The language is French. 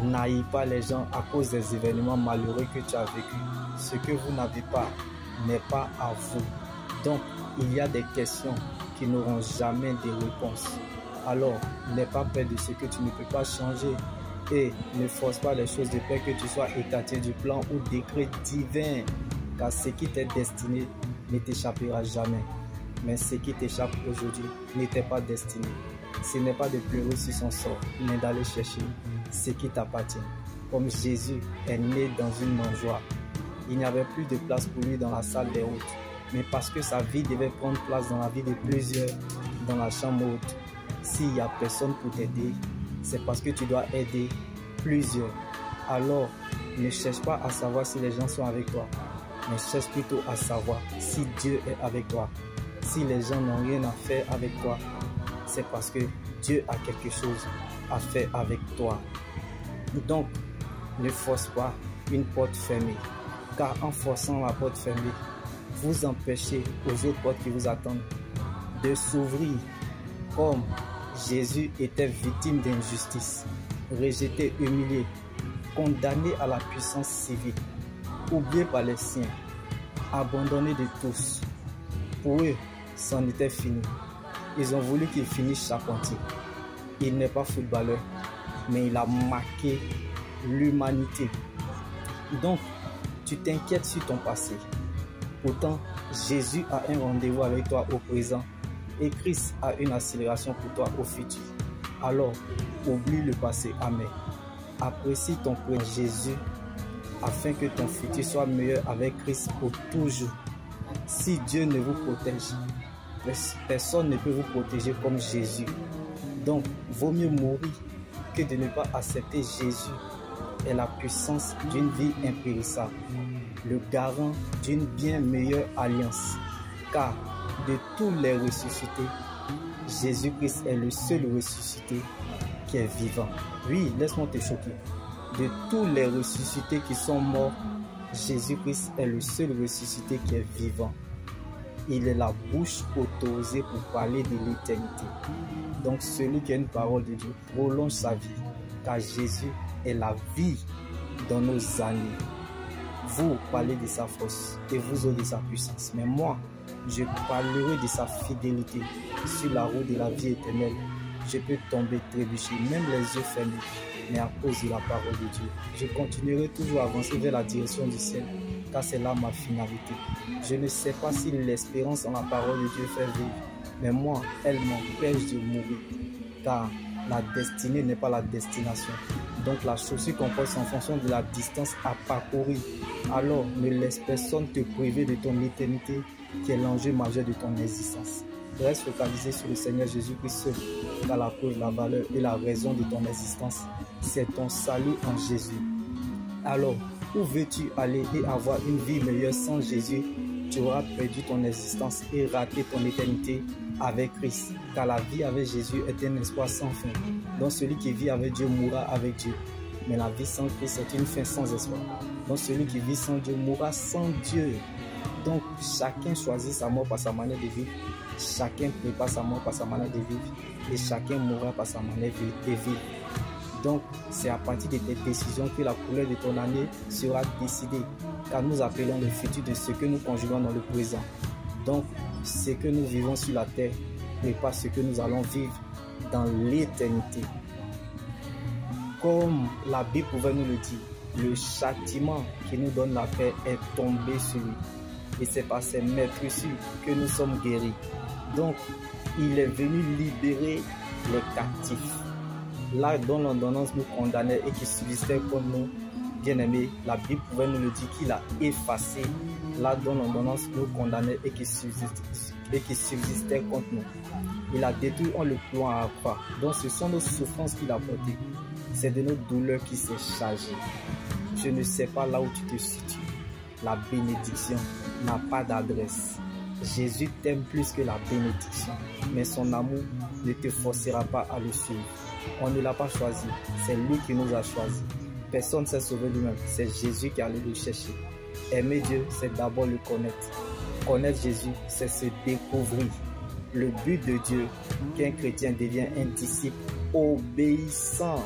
n'haïs pas les gens à cause des événements malheureux que tu as vécu. Ce que vous n'avez pas n'est pas à vous. Donc, il y a des questions qui n'auront jamais de réponse. Alors, n'aie pas peur de ce que tu ne peux pas changer et ne force pas les choses de peur que tu sois écarté du plan ou décret divin, car ce qui t'est destiné ne t'échappera jamais. Mais ce qui t'échappe aujourd'hui n'était pas destiné. Ce n'est pas de pleurer sur son sort, mais d'aller chercher ce qui t'appartient. Comme Jésus est né dans une mangeoire, il n'y avait plus de place pour lui dans la salle des hôtes. Mais parce que sa vie devait prendre place dans la vie de plusieurs, dans la chambre haute. S'il n'y a personne pour t'aider, c'est parce que tu dois aider plusieurs. Alors, ne cherche pas à savoir si les gens sont avec toi, mais cherche plutôt à savoir si Dieu est avec toi. Si les gens n'ont rien à faire avec toi, c'est parce que Dieu a quelque chose à faire avec toi. Donc, ne force pas une porte fermée, car en forçant la porte fermée, vous empêchez aux autres portes qui vous attendent de s'ouvrir. Comme Jésus était victime d'injustice, rejeté, humilié, condamné à la puissance civile, oublié par les siens, abandonné de tous. Pour eux, c'en était fini. Ils ont voulu qu'il finisse charpentier. Il n'est pas footballeur, mais il a marqué l'humanité. Donc, tu t'inquiètes sur ton passé. Pourtant, Jésus a un rendez-vous avec toi au présent et Christ a une accélération pour toi au futur. Alors, oublie le passé amer. Apprécie ton présent Jésus afin que ton futur soit meilleur avec Christ pour toujours. Si Dieu ne vous protège, personne ne peut vous protéger comme Jésus. Donc, vaut mieux mourir que de ne pas accepter Jésus et la puissance d'une vie impérissable, le garant d'une bien meilleure alliance. Car de tous les ressuscités, Jésus-Christ est le seul ressuscité qui est vivant. Oui, laisse-moi te choquer. De tous les ressuscités qui sont morts, Jésus-Christ est le seul ressuscité qui est vivant. Il est la bouche autorisée pour parler de l'éternité. Donc celui qui a une parole de Dieu prolonge sa vie, car Jésus est la vie dans nos années. Vous parlez de sa force et vous autres de sa puissance. Mais moi, je parlerai de sa fidélité sur la route de la vie éternelle. Je peux tomber, trébucher, même les yeux fermés, mais à cause de la parole de Dieu, je continuerai toujours à avancer vers la direction du ciel, car c'est là ma finalité. Je ne sais pas si l'espérance en la parole de Dieu fait vivre, mais moi, elle m'empêche de mourir, car la destinée n'est pas la destination. Donc la chaussure qu'on porte en fonction de la distance à parcourir. Alors ne laisse personne te priver de ton éternité, qui est l'enjeu majeur de ton existence. Reste focalisé sur le Seigneur Jésus-Christ seul, car la cause, la valeur et la raison de ton existence, c'est ton salut en Jésus. Alors, où veux-tu aller et avoir une vie meilleure sans Jésus? Tu auras perdu ton existence et raté ton éternité avec Christ, car la vie avec Jésus est un espoir sans fin. Donc celui qui vit avec Dieu mourra avec Dieu. Mais la vie sans Christ est une fin sans espoir. Donc celui qui vit sans Dieu mourra sans Dieu. Donc chacun choisit sa mort par sa manière de vivre. Chacun prépare sa mort par sa manière de vivre. Et chacun mourra par sa manière de vivre. Donc c'est à partir de tes décisions que la couleur de ton année sera décidée. Car nous appelons le futur de ce que nous conjuguons dans le présent. Donc ce que nous vivons sur la terre n'est pas ce que nous allons vivre dans l'éternité. Comme la Bible pouvait nous le dire, le châtiment qui nous donne la paix est tombé sur lui. Et c'est par ses meurtrissures que nous sommes guéris. Donc, il est venu libérer les captifs. Là dont l'ordonnance nous condamnait et qui subsistait contre nous, bien-aimés, la Bible pouvait nous le dire qu'il a effacé là dont l'ordonnance nous condamnait et qui subsistait contre nous. Il a détruit en le clouant à la croix. Donc ce sont nos souffrances qu'il a portées. C'est de nos douleurs qu'il s'est chargé. Je ne sais pas là où tu te situes. La bénédiction n'a pas d'adresse. Jésus t'aime plus que la bénédiction. Mais son amour ne te forcera pas à le suivre. On ne l'a pas choisi. C'est lui qui nous a choisis. Personne ne s'est sauvé lui-même. C'est Jésus qui allait le chercher. Aimer Dieu, c'est d'abord le connaître. Connaître Jésus, c'est se découvrir. Le but de Dieu, qu'un chrétien devienne un disciple obéissant.